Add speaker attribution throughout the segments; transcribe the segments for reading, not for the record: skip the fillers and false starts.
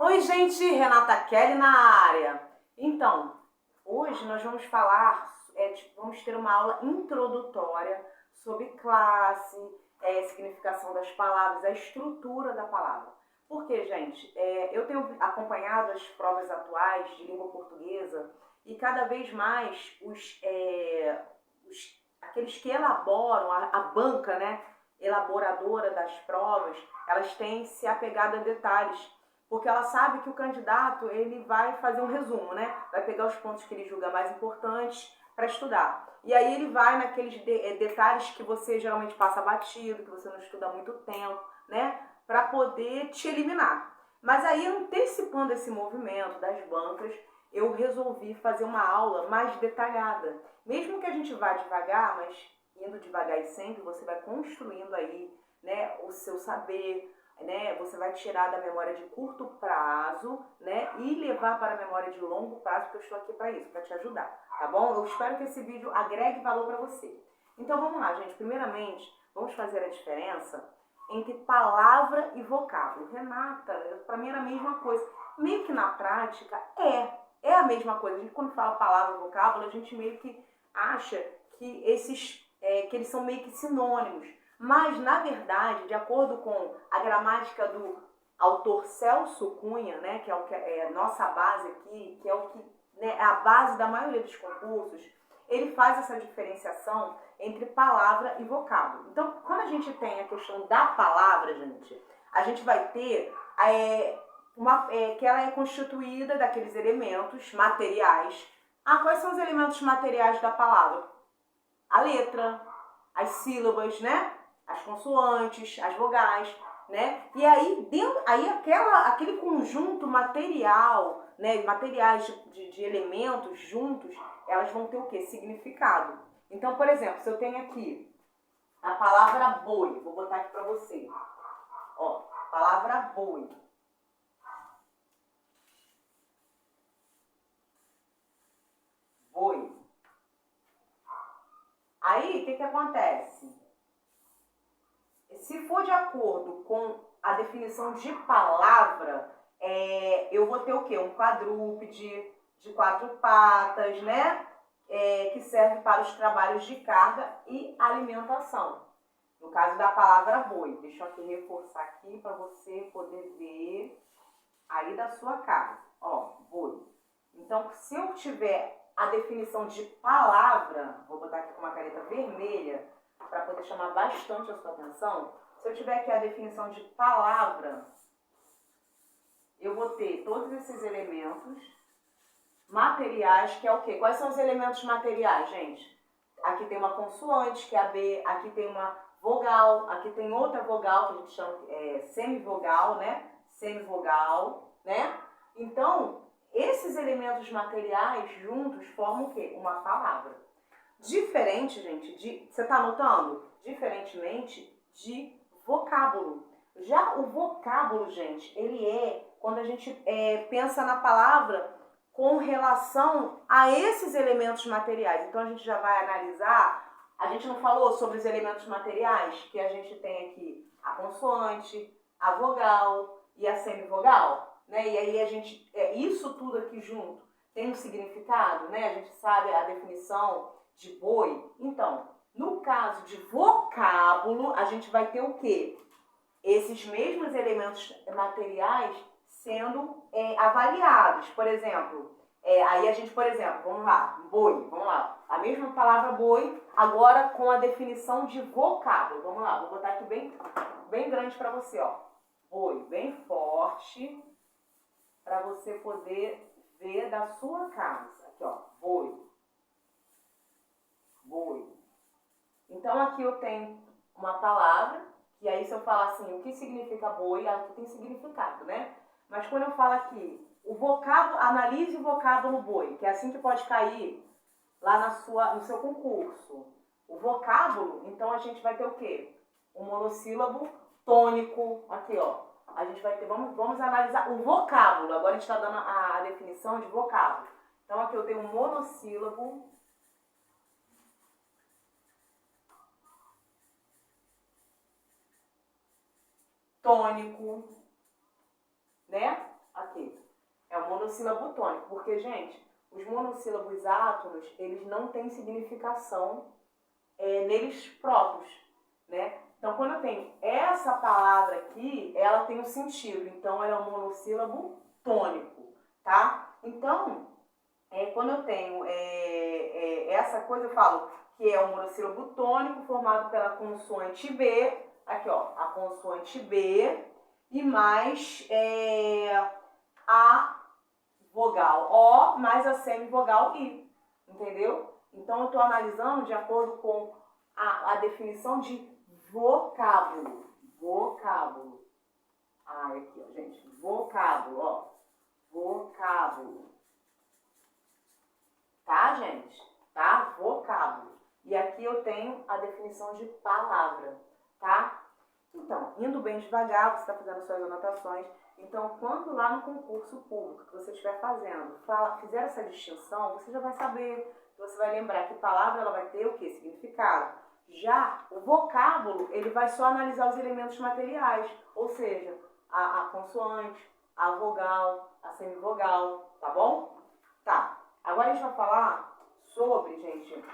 Speaker 1: Oi, gente, Renata Kelly na área. Então, hoje nós vamos falar, vamos ter uma aula introdutória sobre classe, significação das palavras, a estrutura da palavra. Porque, gente, eu tenho acompanhado as provas atuais de língua portuguesa e cada vez mais aqueles que elaboram, a banca, né, elaboradora das provas, elas têm se apegado a detalhes. Porque ela sabe que o candidato ele vai fazer um resumo, né? Vai pegar os pontos que ele julga mais importantes para estudar. E aí ele vai naqueles detalhes que você geralmente passa batido, que você não estuda há muito tempo, né? Para poder te eliminar. Mas aí, antecipando esse movimento das bancas, eu resolvi fazer uma aula mais detalhada. Mesmo que a gente vá devagar, mas indo devagar e sempre, você vai construindo aí, né, o seu saber, né? Você vai tirar da memória de curto prazo, né, e levar para a memória de longo prazo, porque eu estou aqui para isso, para te ajudar, tá bom? Eu espero que esse vídeo agregue valor para você. Então vamos lá, gente. Primeiramente, vamos fazer a diferença entre palavra e vocábulo. Renata, para mim era a mesma coisa. Meio que na prática é a mesma coisa. A gente, quando fala palavra e vocábulo, a gente meio que acha que que eles são meio que sinônimos. Mas, na verdade, de acordo com a gramática do autor Celso Cunha, né, que é o que é a nossa base aqui, que é o que, né, é a base da maioria dos concursos, ele faz essa diferenciação entre palavra e vocábulo. Então, quando a gente tem a questão da palavra, gente, a gente vai ter que ela é constituída daqueles elementos materiais. Quais são os elementos materiais da palavra? A letra, as sílabas, né? As consoantes, as vogais, né? E aí, aquele conjunto material, né? Materiais de elementos juntos, elas vão ter o quê? Significado. Então, por exemplo, se eu tenho aqui a palavra boi, vou botar aqui para você. Ó, palavra boi. Boi. Aí, o que acontece? Se for de acordo com a definição de palavra, eu vou ter o quê? Um quadrúpede de 4 patas, né? Que serve para os trabalhos de carga e alimentação. No caso da palavra boi. Deixa eu aqui reforçar aqui para você poder ver aí da sua casa. Ó, boi. Então, se eu tiver a definição de palavra, vou botar aqui com uma caneta vermelha, para poder chamar bastante a sua atenção. Se eu tiver aqui a definição de palavra, eu vou ter todos esses elementos materiais, que é o quê? Quais são os elementos materiais, gente? Aqui tem uma consoante, que é a B, aqui tem uma vogal, aqui tem outra vogal, que a gente chama semivogal, né? Semivogal, né? Então, esses elementos materiais juntos formam o quê? Uma palavra. Diferente, gente, você está anotando? Diferentemente de vocábulo. Já o vocábulo, gente, ele quando a gente pensa na palavra com relação a esses elementos materiais. Então, a gente já vai analisar, a gente não falou sobre os elementos materiais, que a gente tem aqui a consoante, a vogal e a semivogal, né? E aí a gente, isso tudo aqui junto tem um significado, né? A gente sabe a definição de boi. Então, no caso de vocábulo, a gente vai ter o quê? Esses mesmos elementos materiais sendo avaliados. Por exemplo, aí a gente, por exemplo, vamos lá, boi, vamos lá. A mesma palavra boi, agora com a definição de vocábulo. Vamos lá, vou botar aqui bem grande para você, ó. Boi, bem forte, para você poder ver da sua casa. Aqui, ó, boi. Boi. Então, aqui eu tenho uma palavra, e aí se eu falar assim, o que significa boi, aqui tem significado, né? Mas quando eu falo aqui, o vocábulo, analise o vocábulo boi, que é assim que pode cair lá no seu concurso. O vocábulo, então a gente vai ter o quê? Um monossílabo tônico, aqui ó. A gente vai ter, vamos analisar o vocábulo, agora a gente está dando a definição de vocábulo. Então aqui eu tenho um monossílabo tônico, né? Aqui. É o monossílabo tônico. Porque, gente, os monossílabos átonos, eles não têm significação neles próprios, né? Então, quando eu tenho essa palavra aqui, ela tem um sentido. Então, ela é um monossílabo tônico, tá? Então, quando eu tenho essa coisa, eu falo que é um monossílabo tônico formado pela consoante B, aqui ó, a consoante B, e mais a vogal O mais a semivogal I, entendeu? Então eu estou analisando de acordo com a definição de vocábulo. Vocábulo. Aqui ó, gente, vocábulo, ó. Vocábulo. Tá, gente? Tá? Vocábulo. E aqui eu tenho a definição de palavra, tá? Então, indo bem devagar, você está fazendo suas anotações. Então, quando lá no concurso público que você estiver fazendo, fizer essa distinção, você já vai saber, você vai lembrar que palavra ela vai ter o quê? Significado. Já o vocábulo, ele vai só analisar os elementos materiais, ou seja, a consoante, a vogal, a semivogal, tá bom? Tá. Agora a gente vai falar sobre, gente,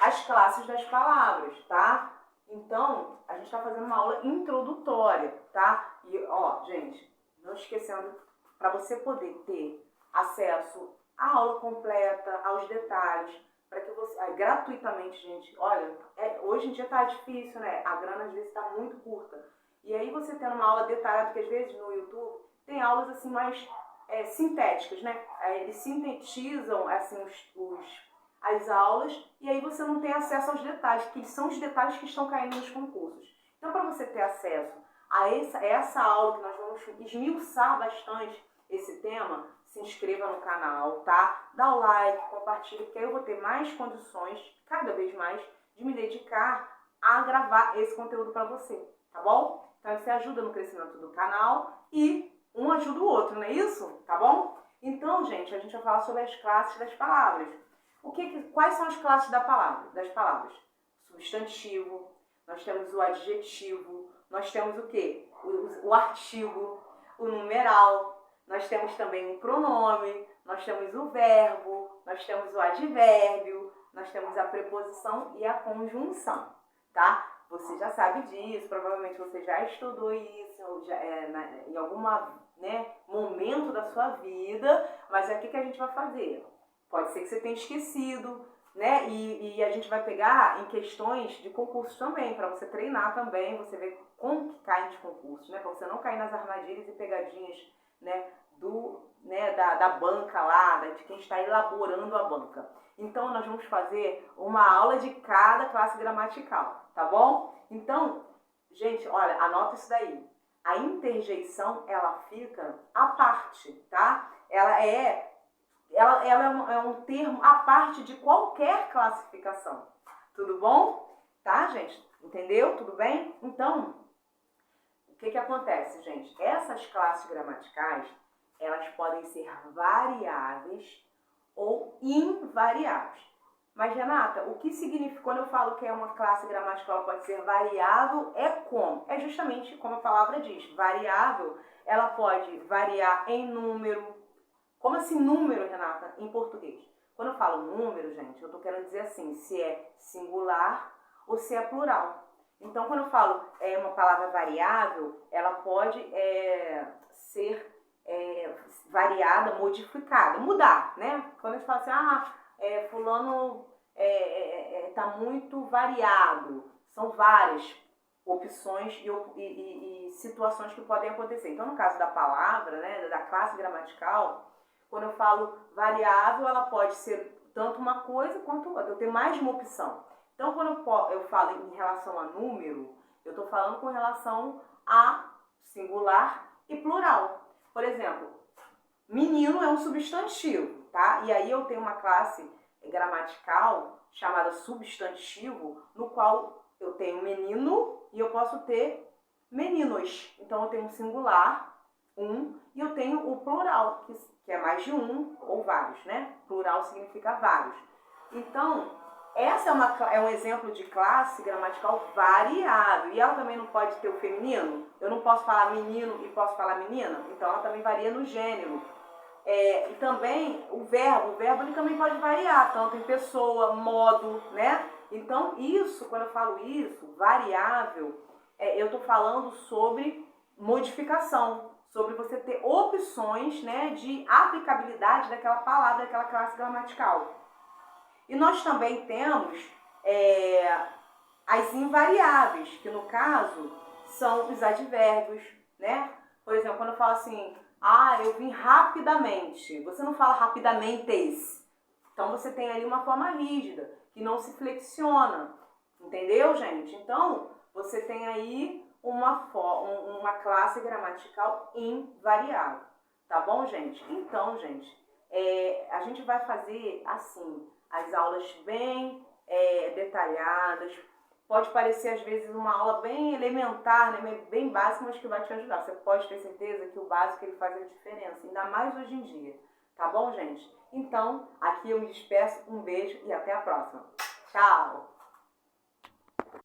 Speaker 1: as classes das palavras, tá? Então, a gente está fazendo uma aula introdutória, tá? E, ó, gente, não esquecendo, para você poder ter acesso à aula completa, aos detalhes, para que você, gratuitamente, gente, olha, hoje em dia tá difícil, né? A grana às vezes está muito curta. E aí você tendo uma aula detalhada, porque às vezes no YouTube tem aulas assim mais sintéticas, né? Eles sintetizam assim as aulas e aí você não tem acesso aos detalhes, que são os detalhes que estão caindo nos concursos. Então, para você ter acesso a essa aula, que nós vamos esmiuçar bastante esse tema, se inscreva no canal, tá? Dá o like, compartilha, porque aí eu vou ter mais condições, cada vez mais, de me dedicar a gravar esse conteúdo para você, tá bom? Então, você ajuda no crescimento do canal e um ajuda o outro, não é isso? Tá bom? Então, gente, a gente vai falar sobre as classes das palavras. Quais são as classes das palavras? Substantivo, nós temos o adjetivo, nós temos o quê? O artigo, o numeral, nós temos também o pronome, nós temos o verbo, nós temos o advérbio, nós temos a preposição e a conjunção, tá? Você já sabe disso, provavelmente você já estudou isso em algum momento da sua vida, mas o que a gente vai fazer? Pode ser que você tenha esquecido, né? E a gente vai pegar em questões de concurso também, para você treinar também, você ver como que cai nos concursos, né? Para você não cair nas armadilhas e pegadinhas, né? Da banca lá, de quem está elaborando a banca. Então, nós vamos fazer uma aula de cada classe gramatical, tá bom? Então, gente, olha, anota isso daí. A interjeição, ela fica à parte, tá? Ela é um termo à parte de qualquer classificação. Tudo bom? Tá, gente? Entendeu? Tudo bem? Então, o que acontece, gente? Essas classes gramaticais, elas podem ser variáveis ou invariáveis. Mas, Renata, o que significa quando eu falo que é uma classe gramatical, ela pode ser variável, como? É justamente como a palavra diz. Variável, ela pode variar em número. Como assim número, Renata, em português? Quando eu falo número, gente, eu estou querendo dizer assim, se é singular ou se é plural. Então, quando eu falo uma palavra variável, ela pode ser variada, modificada, mudar, né? Quando a gente fala assim, fulano está muito variado, são várias opções e situações que podem acontecer. Então, no caso da palavra, né, da classe gramatical, quando eu falo variável, ela pode ser tanto uma coisa quanto outra. Eu tenho mais de uma opção. Então, quando eu falo em relação a número, eu estou falando com relação a singular e plural. Por exemplo, menino é um substantivo, tá? E aí eu tenho uma classe gramatical chamada substantivo, no qual eu tenho menino e eu posso ter meninos. Então, eu tenho um singular, e eu tenho o plural, que é mais de um ou vários, né? Plural significa vários. Então, Essa é um exemplo de classe gramatical variável. E ela também não pode ter o feminino? Eu não posso falar menino e posso falar menina? Então ela também varia no gênero. E também o verbo ele também pode variar, tanto em pessoa, modo, né? Então isso, quando eu falo isso, variável, eu estou falando sobre modificação, sobre você ter opções, né, de aplicabilidade daquela palavra, daquela classe gramatical. E nós também temos as invariáveis, que no caso são os advérbios, né? Por exemplo, quando eu falo assim, eu vim rapidamente, você não fala rapidamente. Então você tem ali uma forma rígida, que não se flexiona, entendeu, gente? Então você tem aí uma classe gramatical invariável, tá bom, gente? Então, gente, a gente vai fazer assim, as aulas bem detalhadas. Pode parecer às vezes uma aula bem elementar, né, bem básica, mas que vai te ajudar. Você pode ter certeza que o básico ele faz a diferença, ainda mais hoje em dia. Tá bom, gente? Então, aqui eu me despeço, um beijo e até a próxima. Tchau!